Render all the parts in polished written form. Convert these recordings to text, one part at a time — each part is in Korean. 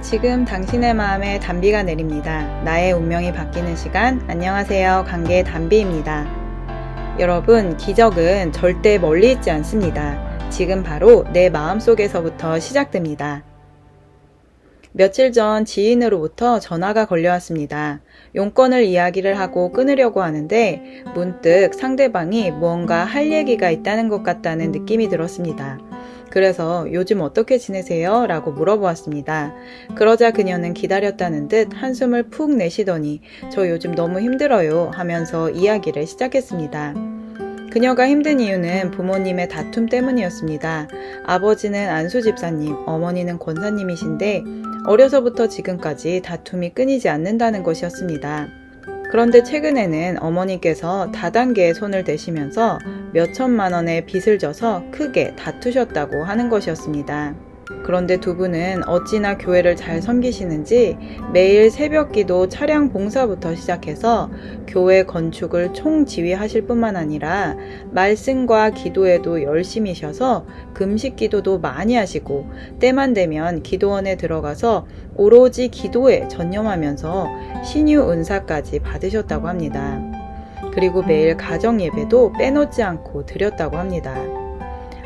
지금 당신의 마음에 단비가 내립니다. 나의 운명이 바뀌는 시간. 안녕하세요. 관계 단비입니다. 여러분, 기적은 절대 멀리 있지 않습니다. 지금 바로 내 마음속에서부터 시작됩니다. 며칠 전 지인으로부터 전화가 걸려왔습니다. 용건을 이야기를 하고 끊으려고 하는데 문득 상대방이 무언가 할 얘기가 있다는 것 같다는 느낌이 들었습니다. 그래서 요즘 어떻게 지내세요? 라고 물어보았습니다. 그러자 그녀는 기다렸다는 듯 한숨을 푹 내쉬더니 저 요즘 너무 힘들어요 하면서 이야기를 시작했습니다. 그녀가 힘든 이유는 부모님의 다툼 때문이었습니다. 아버지는 안수 집사님, 어머니는 권사님이신데 어려서부터 지금까지 다툼이 끊이지 않는다는 것이었습니다. 그런데 최근에는 어머니께서 다단계에 손을 대시면서 몇 천만 원의 빚을 져서 크게 다투셨다고 하는 것이었습니다. 그런데 두 분은 어찌나 교회를 잘 섬기시는지 매일 새벽기도 차량 봉사부터 시작해서 교회 건축을 총지휘하실 뿐만 아니라 말씀과 기도에도 열심히셔서 금식 기도도 많이 하시고 때만 되면 기도원에 들어가서 오로지 기도에 전념하면서 신유 은사까지 받으셨다고 합니다. 그리고 매일 가정 예배도 빼놓지 않고 드렸다고 합니다.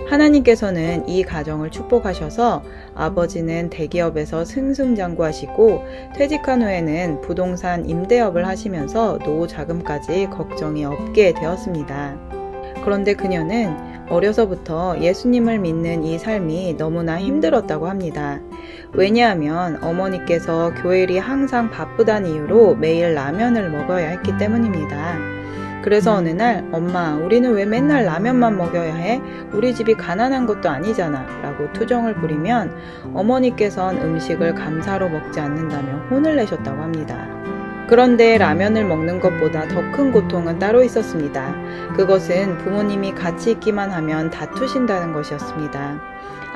하나님께서는 이 가정을 축복하셔서 아버지는 대기업에서 승승장구하시고 퇴직한 후에는 부동산 임대업을 하시면서 노후 자금까지 걱정이 없게 되었습니다. 그런데 그녀는 어려서부터 예수님을 믿는 이 삶이 너무나 힘들었다고 합니다. 왜냐하면 어머니께서 교회일이 항상 바쁘다는 이유로 매일 라면을 먹어야 했기 때문입니다. 그래서 어느 날 엄마, 우리는 왜 맨날 라면만 먹여야 해? 우리 집이 가난한 것도 아니잖아 라고 투정을 부리면 어머니께선 음식을 감사로 먹지 않는다며 혼을 내셨다고 합니다. 그런데 라면을 먹는 것보다 더 큰 고통은 따로 있었습니다. 그것은 부모님이 같이 있기만 하면 다투신다는 것이었습니다.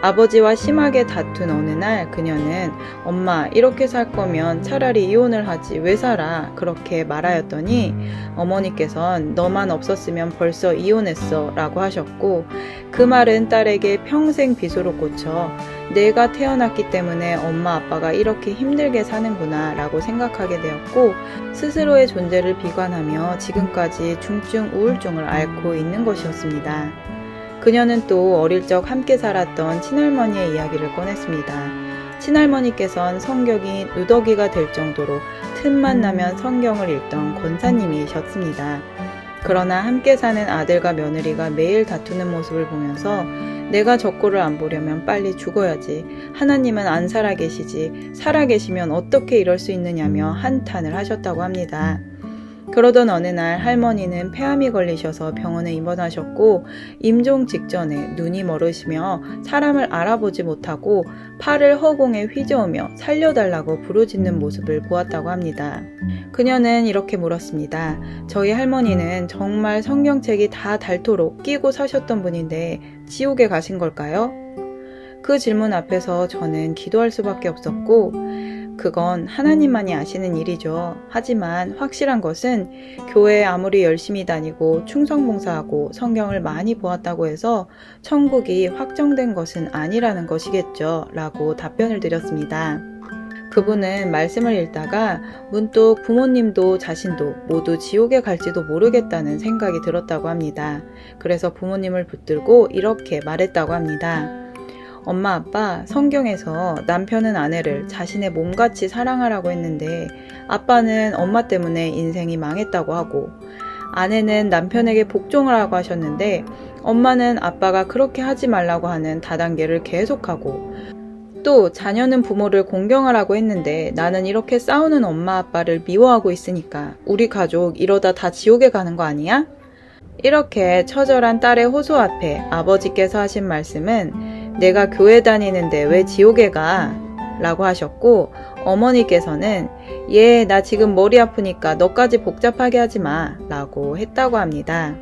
아버지와 심하게 다툰 어느 날 그녀는 엄마, 이렇게 살 거면 차라리 이혼을 하지 왜 살아? 그렇게 말하였더니 어머니께선 너만 없었으면 벌써 이혼했어 라고 하셨고 그 말은 딸에게 평생 빚으로 꽂혀 내가 태어났기 때문에 엄마 아빠가 이렇게 힘들게 사는구나 라고 생각하게 되었고 스스로의 존재를 비관하며 지금까지 중증 우울증을 앓고 있는 것이었습니다. 그녀는 또 어릴 적 함께 살았던 친할머니의 이야기를 꺼냈습니다. 친할머니께선 성격이 누더기가 될 정도로 틈만 나면 성경을 읽던 권사님이셨습니다. 그러나 함께 사는 아들과 며느리가 매일 다투는 모습을 보면서 내가 저 꼴을 안 보려면 빨리 죽어야지. 하나님은 안 살아계시지. 살아계시면 어떻게 이럴 수 있느냐며 한탄을 하셨다고 합니다. 그러던 어느 날 할머니는 폐암이 걸리셔서 병원에 입원하셨고 임종 직전에 눈이 멀으시며 사람을 알아보지 못하고 팔을 허공에 휘저으며 살려달라고 부르짖는 모습을 보았다고 합니다. 그녀는 이렇게 물었습니다. 저희 할머니는 정말 성경책이 다 닳도록 끼고 사셨던 분인데 지옥에 가신 걸까요? 그 질문 앞에서 저는 기도할 수밖에 없었고 그건 하나님만이 아시는 일이죠. 하지만 확실한 것은 교회에 아무리 열심히 다니고 충성봉사하고 성경을 많이 보았다고 해서 천국이 확정된 것은 아니라는 것이겠죠. 라고 답변을 드렸습니다. 그분은 말씀을 읽다가 문득 부모님도 자신도 모두 지옥에 갈지도 모르겠다는 생각이 들었다고 합니다. 그래서 부모님을 붙들고 이렇게 말했다고 합니다. 엄마, 아빠, 성경에서 남편은 아내를 자신의 몸같이 사랑하라고 했는데 아빠는 엄마 때문에 인생이 망했다고 하고 아내는 남편에게 복종하라고 하셨는데 엄마는 아빠가 그렇게 하지 말라고 하는 다단계를 계속하고 또 자녀는 부모를 공경하라고 했는데 나는 이렇게 싸우는 엄마 아빠를 미워하고 있으니까 우리 가족 이러다 다 지옥에 가는 거 아니야? 이렇게 처절한 딸의 호소 앞에 아버지께서 하신 말씀은 내가 교회 다니는데 왜 지옥에 가? 라고 하셨고 어머니께서는 얘 나 지금 머리 아프니까 너까지 복잡하게 하지 마 라고 했다고 합니다.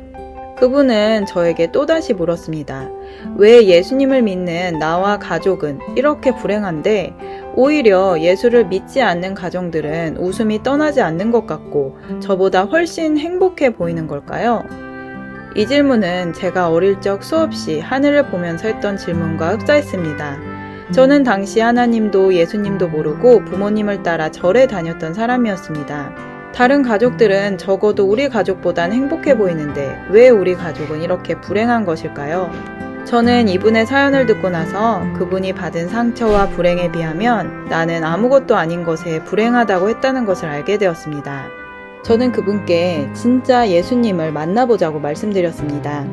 그분은 저에게 또다시 물었습니다. 왜 예수님을 믿는 나와 가족은 이렇게 불행한데 오히려 예수를 믿지 않는 가정들은 웃음이 떠나지 않는 것 같고 저보다 훨씬 행복해 보이는 걸까요? 이 질문은 제가 어릴 적 수없이 하늘을 보면서 했던 질문과 흡사했습니다. 저는 당시 하나님도 예수님도 모르고 부모님을 따라 절에 다녔던 사람이었습니다. 다른 가족들은 적어도 우리 가족보단 행복해 보이는데 왜 우리 가족은 이렇게 불행한 것일까요? 저는 이분의 사연을 듣고 나서 그분이 받은 상처와 불행에 비하면 나는 아무것도 아닌 것에 불행하다고 했다는 것을 알게 되었습니다. 저는 그분께 진짜 예수님을 만나보자고 말씀드렸습니다.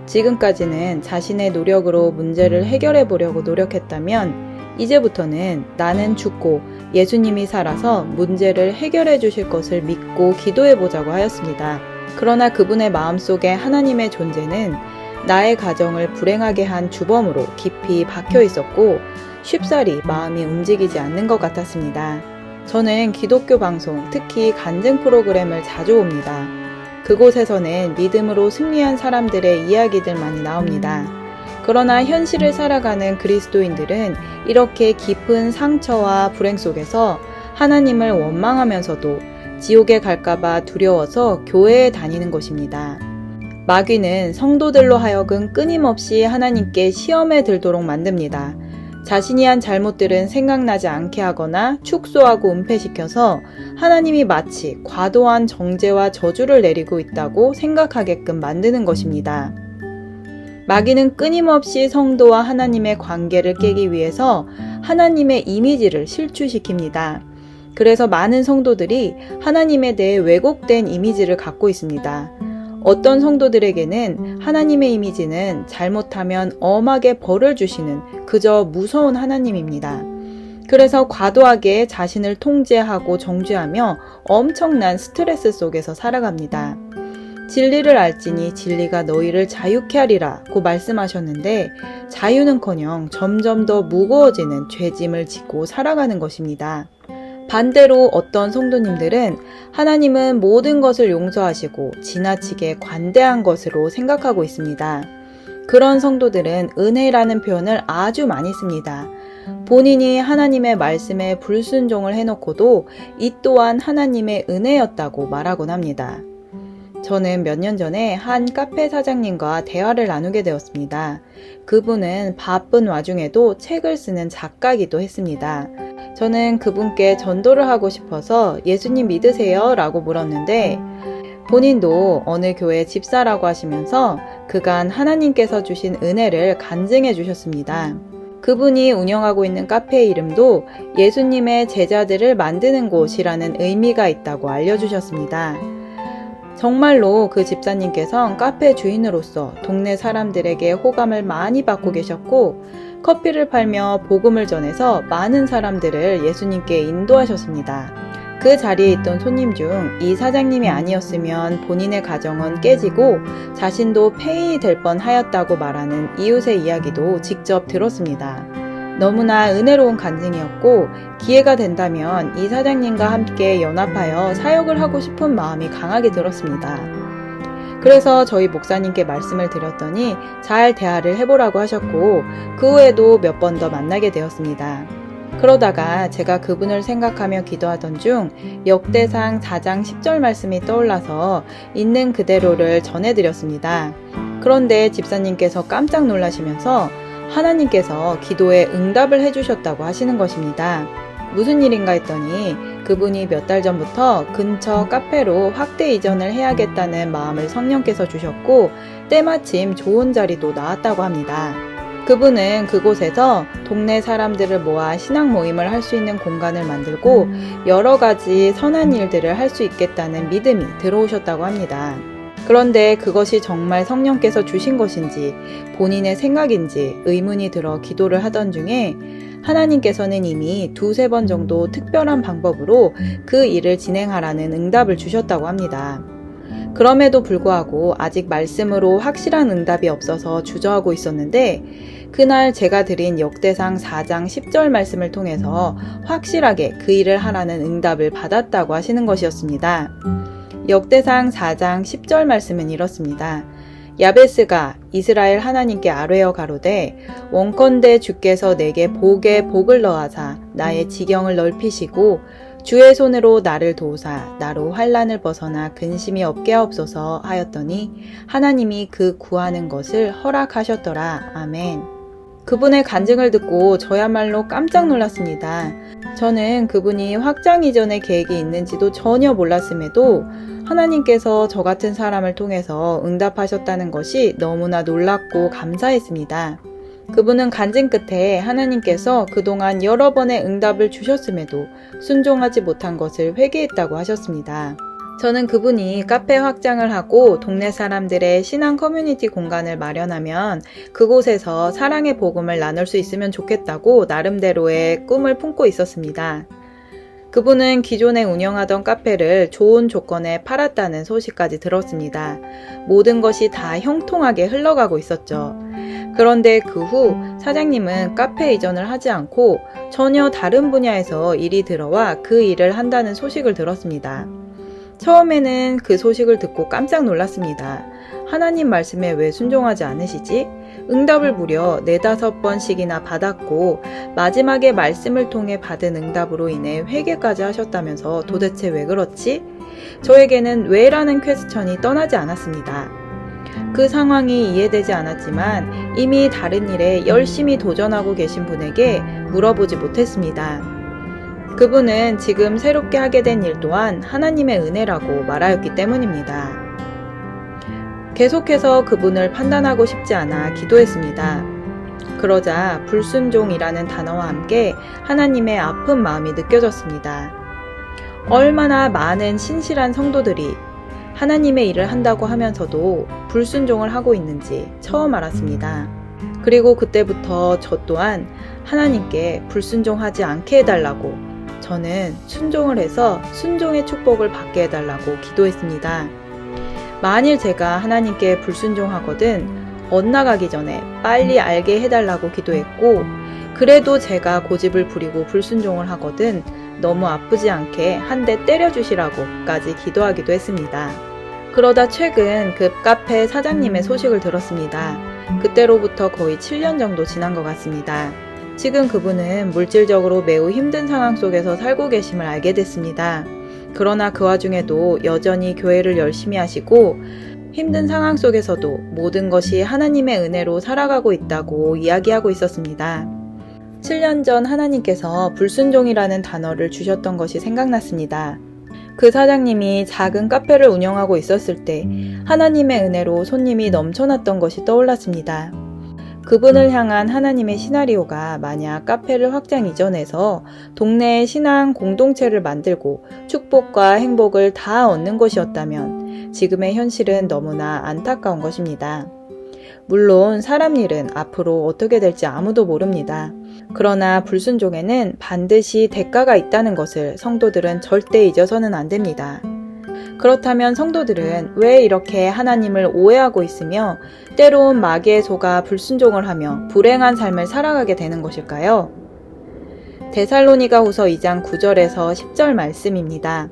지금까지는 자신의 노력으로 문제를 해결해 보려고 노력했다면 이제부터는 나는 죽고 예수님이 살아서 문제를 해결해 주실 것을 믿고 기도해 보자고 하였습니다. 그러나 그분의 마음속에 하나님의 존재는 나의 가정을 불행하게 한 주범으로 깊이 박혀 있었고 쉽사리 마음이 움직이지 않는 것 같았습니다. 저는 기독교 방송, 특히 간증 프로그램을 자주 봅니다. 그곳에서는 믿음으로 승리한 사람들의 이야기들만이 나옵니다. 그러나 현실을 살아가는 그리스도인들은 이렇게 깊은 상처와 불행 속에서 하나님을 원망하면서도 지옥에 갈까봐 두려워서 교회에 다니는 것입니다. 마귀는 성도들로 하여금 끊임없이 하나님께 시험에 들도록 만듭니다. 자신이 한 잘못들은 생각나지 않게 하거나 축소하고 은폐시켜서 하나님이 마치 과도한 정죄와 저주를 내리고 있다고 생각하게끔 만드는 것입니다. 마귀는 끊임없이 성도와 하나님의 관계를 깨기 위해서 하나님의 이미지를 실추시킵니다. 그래서 많은 성도들이 하나님에 대해 왜곡된 이미지를 갖고 있습니다. 어떤 성도들에게는 하나님의 이미지는 잘못하면 엄하게 벌을 주시는 그저 무서운 하나님입니다. 그래서 과도하게 자신을 통제하고 정죄하며 엄청난 스트레스 속에서 살아갑니다. 진리를 알지니 진리가 너희를 자유케 하리라 고 말씀하셨는데 자유는커녕 점점 더 무거워지는 죄짐을 짓고 살아가는 것입니다. 반대로 어떤 성도님들은 하나님은 모든 것을 용서하시고 지나치게 관대한 것으로 생각하고 있습니다. 그런 성도들은 은혜라는 표현을 아주 많이 씁니다. 본인이 하나님의 말씀에 불순종을 해놓고도 이 또한 하나님의 은혜였다고 말하곤 합니다. 저는 몇 년 전에 한 카페 사장님과 대화를 나누게 되었습니다. 그분은 바쁜 와중에도 책을 쓰는 작가이기도 했습니다. 저는 그분께 전도를 하고 싶어서 예수님 믿으세요? 라고 물었는데 본인도 어느 교회 집사라고 하시면서 그간 하나님께서 주신 은혜를 간증해 주셨습니다. 그분이 운영하고 있는 카페의 이름도 예수님의 제자들을 만드는 곳이라는 의미가 있다고 알려주셨습니다. 정말로 그 집사님께서는 카페 주인으로서 동네 사람들에게 호감을 많이 받고 계셨고 커피를 팔며 복음을 전해서 많은 사람들을 예수님께 인도하셨습니다. 그 자리에 있던 손님 중 이 사장님이 아니었으면 본인의 가정은 깨지고 자신도 폐인이 될 뻔하였다고 말하는 이웃의 이야기도 직접 들었습니다. 너무나 은혜로운 간증이었고 기회가 된다면 이 사장님과 함께 연합하여 사역을 하고 싶은 마음이 강하게 들었습니다. 그래서 저희 목사님께 말씀을 드렸더니 잘 대화를 해보라고 하셨고 그 후에도 몇 번 더 만나게 되었습니다. 그러다가 제가 그분을 생각하며 기도하던 중 역대상 4장 10절 말씀이 떠올라서 있는 그대로를 전해드렸습니다. 그런데 집사님께서 깜짝 놀라시면서 하나님께서 기도에 응답을 해주셨다고 하시는 것입니다. 무슨 일인가 했더니 그분이 몇 달 전부터 근처 카페로 확대 이전을 해야겠다는 마음을 성령께서 주셨고 때마침 좋은 자리도 나왔다고 합니다. 그분은 그곳에서 동네 사람들을 모아 신앙 모임을 할 수 있는 공간을 만들고 여러 가지 선한 일들을 할 수 있겠다는 믿음이 들어오셨다고 합니다. 그런데 그것이 정말 성령께서 주신 것인지 본인의 생각인지 의문이 들어 기도를 하던 중에 하나님께서는 이미 2-3번 정도 특별한 방법으로 그 일을 진행하라는 응답을 주셨다고 합니다. 그럼에도 불구하고 아직 말씀으로 확실한 응답이 없어서 주저하고 있었는데 그날 제가 드린 역대상 4장 10절 말씀을 통해서 확실하게 그 일을 하라는 응답을 받았다고 하시는 것이었습니다. 역대상 4장 10절 말씀은 이렇습니다. 야베스가 이스라엘 하나님께 아뢰어 가로되 원컨대 주께서 내게 복에 복을 더하사 나의 지경을 넓히시고 주의 손으로 나를 도우사 나로 환난을 벗어나 근심이 없게 하옵소서 하였더니 하나님이 그 구하는 것을 허락하셨더라. 아멘. 그분의 간증을 듣고 저야말로 깜짝 놀랐습니다. 저는 그분이 확장 이전의 계획이 있는지도 전혀 몰랐음에도 하나님께서 저 같은 사람을 통해서 응답하셨다는 것이 너무나 놀랍고 감사했습니다. 그분은 간증 끝에 하나님께서 그동안 여러 번의 응답을 주셨음에도 순종하지 못한 것을 회개했다고 하셨습니다. 저는 그분이 카페 확장을 하고 동네 사람들의 신앙 커뮤니티 공간을 마련하면 그곳에서 사랑의 복음을 나눌 수 있으면 좋겠다고 나름대로의 꿈을 품고 있었습니다. 그분은 기존에 운영하던 카페를 좋은 조건에 팔았다는 소식까지 들었습니다. 모든 것이 다 형통하게 흘러가고 있었죠. 그런데 그 후 사장님은 카페 이전을 하지 않고 전혀 다른 분야에서 일이 들어와 그 일을 한다는 소식을 들었습니다. 처음에는 그 소식을 듣고 깜짝 놀랐습니다. 하나님 말씀에 왜 순종하지 않으시지? 응답을 무려 4-5번씩이나 받았고 마지막에 말씀을 통해 받은 응답으로 인해 회개까지 하셨다면서 도대체 왜 그렇지? 저에게는 왜라는 퀘스천이 떠나지 않았습니다. 그 상황이 이해되지 않았지만 이미 다른 일에 열심히 도전하고 계신 분에게 물어보지 못했습니다. 그분은 지금 새롭게 하게 된 일 또한 하나님의 은혜라고 말하였기 때문입니다. 계속해서 그분을 판단하고 싶지 않아 기도했습니다. 그러자 불순종이라는 단어와 함께 하나님의 아픈 마음이 느껴졌습니다. 얼마나 많은 신실한 성도들이 하나님의 일을 한다고 하면서도 불순종을 하고 있는지 처음 알았습니다. 그리고 그때부터 저 또한 하나님께 불순종하지 않게 해달라고 저는 순종을 해서 순종의 축복을 받게 해달라고 기도했습니다. 만일 제가 하나님께 불순종하거든 엇나가기 전에 빨리 알게 해달라고 기도했고 그래도 제가 고집을 부리고 불순종을 하거든 너무 아프지 않게 한 대 때려주시라고까지 기도하기도 했습니다. 그러다 최근 그 카페 사장님의 소식을 들었습니다. 그때로부터 거의 7년 정도 지난 것 같습니다. 지금 그분은 물질적으로 매우 힘든 상황 속에서 살고 계심을 알게 됐습니다. 그러나 그 와중에도 여전히 교회를 열심히 하시고 힘든 상황 속에서도 모든 것이 하나님의 은혜로 살아가고 있다고 이야기하고 있었습니다. 7년 전 하나님께서 불순종이라는 단어를 주셨던 것이 생각났습니다. 그 사장님이 작은 카페를 운영하고 있었을 때 하나님의 은혜로 손님이 넘쳐났던 것이 떠올랐습니다. 그분을 향한 하나님의 시나리오가 만약 카페를 확장 이전해서 동네의 신앙 공동체를 만들고 축복과 행복을 다 얻는 것이었다면 지금의 현실은 너무나 안타까운 것입니다. 물론 사람 일은 앞으로 어떻게 될지 아무도 모릅니다. 그러나 불순종에는 반드시 대가가 있다는 것을 성도들은 절대 잊어서는 안 됩니다. 그렇다면 성도들은 왜 이렇게 하나님을 오해하고 있으며 때론 마귀에 속아 불순종을 하며 불행한 삶을 살아가게 되는 것일까요? 데살로니가 후서 2장 9절에서 10절 말씀입니다.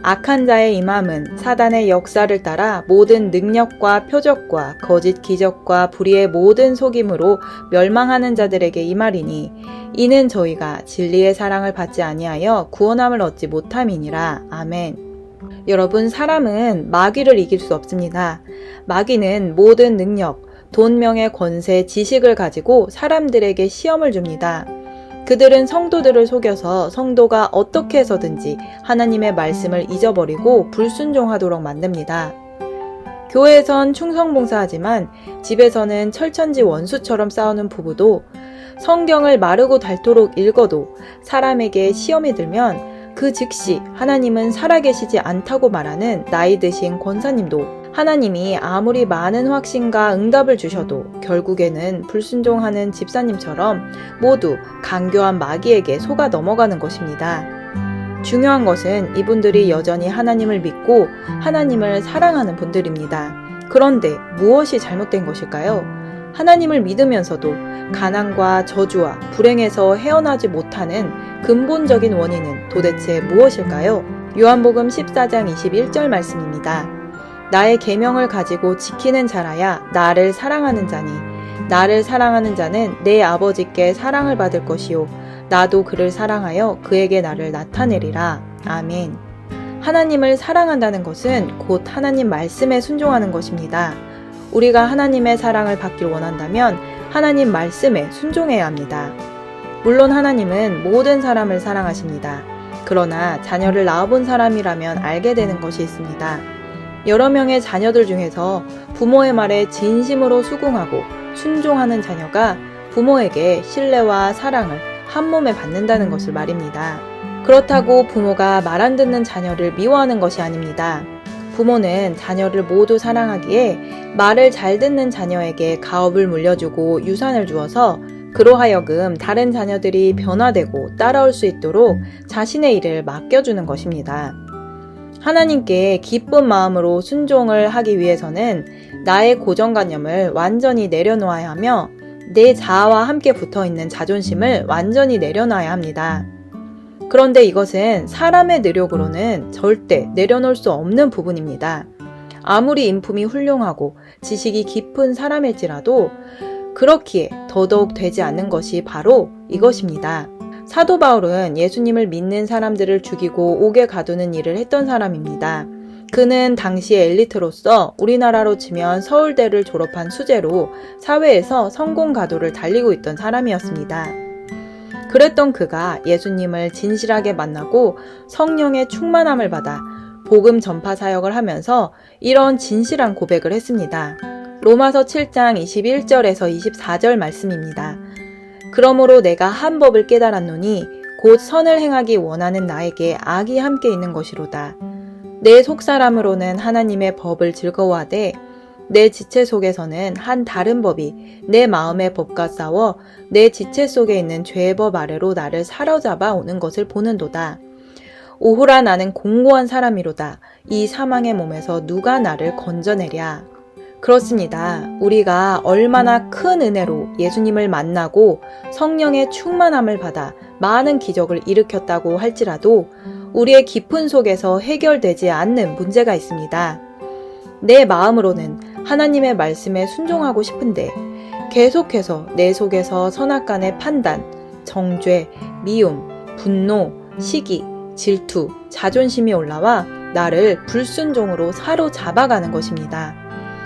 악한 자의 임함은 사단의 역사를 따라 모든 능력과 표적과 거짓 기적과 불의의 모든 속임으로 멸망하는 자들에게 임하리니 이는 저희가 진리의 사랑을 받지 아니하여 구원함을 얻지 못함이니라. 아멘. 여러분, 사람은 마귀를 이길 수 없습니다. 마귀는 모든 능력, 돈, 명예, 권세, 지식을 가지고 사람들에게 시험을 줍니다. 그들은 성도들을 속여서 성도가 어떻게 해서든지 하나님의 말씀을 잊어버리고 불순종하도록 만듭니다. 교회에선 충성봉사하지만 집에서는 철천지 원수처럼 싸우는 부부도 성경을 마르고 닳도록 읽어도 사람에게 시험이 들면 그 즉시 하나님은 살아계시지 않다고 말하는 나이 드신 권사님도 하나님이 아무리 많은 확신과 응답을 주셔도 결국에는 불순종하는 집사님처럼 모두 간교한 마귀에게 속아 넘어가는 것입니다. 중요한 것은 이분들이 여전히 하나님을 믿고 하나님을 사랑하는 분들입니다. 그런데 무엇이 잘못된 것일까요? 하나님을 믿으면서도 가난과 저주와 불행에서 헤어나지 못하는 근본적인 원인은 도대체 무엇일까요? 요한복음 14장 21절 말씀입니다. 나의 계명을 가지고 지키는 자라야 나를 사랑하는 자니 나를 사랑하는 자는 내 아버지께 사랑을 받을 것이요 나도 그를 사랑하여 그에게 나를 나타내리라. 아멘. 하나님을 사랑한다는 것은 곧 하나님 말씀에 순종하는 것입니다. 우리가 하나님의 사랑을 받길 원한다면 하나님 말씀에 순종해야 합니다. 물론 하나님은 모든 사람을 사랑하십니다. 그러나 자녀를 낳아본 사람이라면 알게 되는 것이 있습니다. 여러 명의 자녀들 중에서 부모의 말에 진심으로 수긍하고 순종하는 자녀가 부모에게 신뢰와 사랑을 한 몸에 받는다는 것을 말입니다. 그렇다고 부모가 말 안 듣는 자녀를 미워하는 것이 아닙니다. 부모는 자녀를 모두 사랑하기에 말을 잘 듣는 자녀에게 가업을 물려주고 유산을 주어서 그로 하여금 다른 자녀들이 변화되고 따라올 수 있도록 자신의 일을 맡겨주는 것입니다. 하나님께 기쁜 마음으로 순종을 하기 위해서는 나의 고정관념을 완전히 내려놓아야 하며 내 자아와 함께 붙어있는 자존심을 완전히 내려놔야 합니다. 그런데 이것은 사람의 노력으로는 절대 내려놓을 수 없는 부분입니다. 아무리 인품이 훌륭하고 지식이 깊은 사람일지라도 그렇기에 더더욱 되지 않는 것이 바로 이것입니다. 사도 바울은 예수님을 믿는 사람들을 죽이고 옥에 가두는 일을 했던 사람입니다. 그는 당시의 엘리트로서 우리나라로 치면 서울대를 졸업한 수재로 사회에서 성공 가도를 달리고 있던 사람이었습니다. 그랬던 그가 예수님을 진실하게 만나고 성령의 충만함을 받아 복음 전파 사역을 하면서 이런 진실한 고백을 했습니다. 로마서 7장 21절에서 24절 말씀입니다. 그러므로 내가 한 법을 깨달았노니 곧 선을 행하기 원하는 나에게 악이 함께 있는 것이로다. 내 속사람으로는 하나님의 법을 즐거워하되 내 지체 속에서는 한 다른 법이 내 마음의 법과 싸워 내 지체 속에 있는 죄의 법 아래로 나를 사로잡아 오는 것을 보는도다. 오호라 나는 공고한 사람이로다. 이 사망의 몸에서 누가 나를 건져내랴. 그렇습니다. 우리가 얼마나 큰 은혜로 예수님을 만나고 성령의 충만함을 받아 많은 기적을 일으켰다고 할지라도 우리의 깊은 속에서 해결되지 않는 문제가 있습니다. 내 마음으로는 하나님의 말씀에 순종하고 싶은데 계속해서 내 속에서 선악간의 판단, 정죄, 미움, 분노, 시기, 질투, 자존심이 올라와 나를 불순종으로 사로잡아가는 것입니다.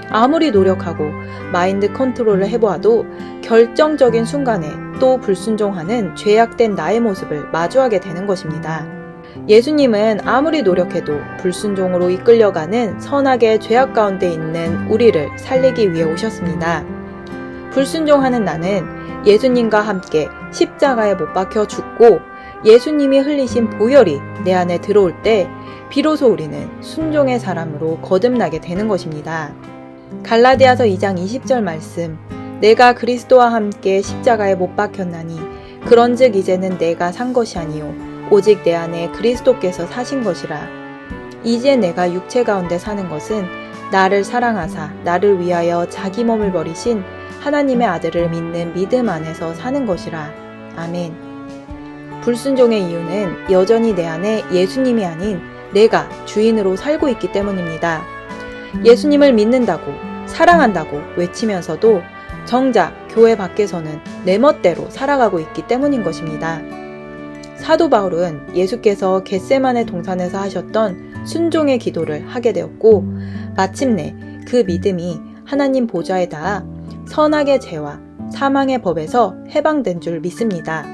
아무리 노력하고 마인드 컨트롤을 해보아도 결정적인 순간에 또 불순종하는 죄악된 나의 모습을 마주하게 되는 것입니다. 예수님은 아무리 노력해도 불순종으로 이끌려가는 선악의 죄악 가운데 있는 우리를 살리기 위해 오셨습니다. 불순종하는 나는 예수님과 함께 십자가에 못 박혀 죽고 예수님이 흘리신 보혈이 내 안에 들어올 때 비로소 우리는 순종의 사람으로 거듭나게 되는 것입니다. 갈라디아서 2장 20절 말씀 내가 그리스도와 함께 십자가에 못 박혔나니 그런즉 이제는 내가 산 것이 아니요 오직 내 안에 그리스도께서 사신 것이라. 이제 내가 육체 가운데 사는 것은 나를 사랑하사 나를 위하여 자기 몸을 버리신 하나님의 아들을 믿는 믿음 안에서 사는 것이라. 아멘. 불순종의 이유는 여전히 내 안에 예수님이 아닌 내가 주인으로 살고 있기 때문입니다. 예수님을 믿는다고 사랑한다고 외치면서도 정작 교회 밖에서는 내 멋대로 살아가고 있기 때문인 것입니다. 사도 바울은 예수께서 겟세마네 동산에서 하셨던 순종의 기도를 하게 되었고 마침내 그 믿음이 하나님 보좌에 닿아 선악의 죄와 사망의 법에서 해방된 줄 믿습니다.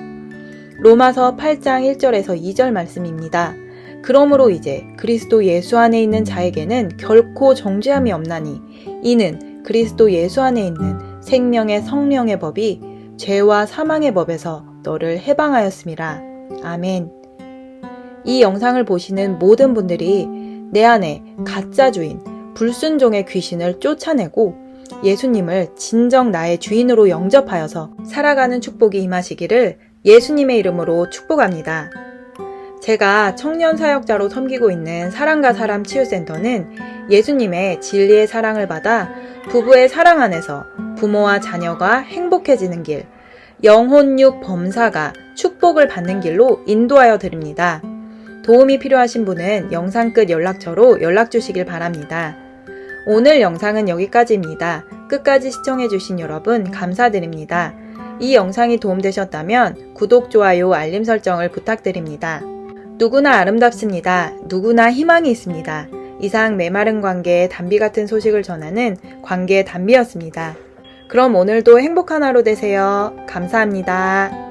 로마서 8장 1절에서 2절 말씀입니다. 그러므로 이제 그리스도 예수 안에 있는 자에게는 결코 정죄함이 없나니 이는 그리스도 예수 안에 있는 생명의 성령의 법이 죄와 사망의 법에서 너를 해방하였음이라. 아멘. 이 영상을 보시는 모든 분들이 내 안에 가짜 주인, 불순종의 귀신을 쫓아내고 예수님을 진정 나의 주인으로 영접하여서 살아가는 축복이 임하시기를 예수님의 이름으로 축복합니다. 제가 청년 사역자로 섬기고 있는 사랑과 사람 치유센터는 예수님의 진리의 사랑을 받아 부부의 사랑 안에서 부모와 자녀가 행복해지는 길, 영혼육 범사가 축복을 받는 길로 인도하여 드립니다. 도움이 필요하신 분은 영상 끝 연락처로 연락 주시길 바랍니다. 오늘 영상은 여기까지입니다. 끝까지 시청해주신 여러분 감사드립니다. 이 영상이 도움되셨다면 구독, 좋아요, 알림 설정을 부탁드립니다. 누구나 아름답습니다. 누구나 희망이 있습니다. 이상 메마른 관계의 담비 같은 소식을 전하는 관계의 담비였습니다. 그럼 오늘도 행복한 하루 되세요. 감사합니다.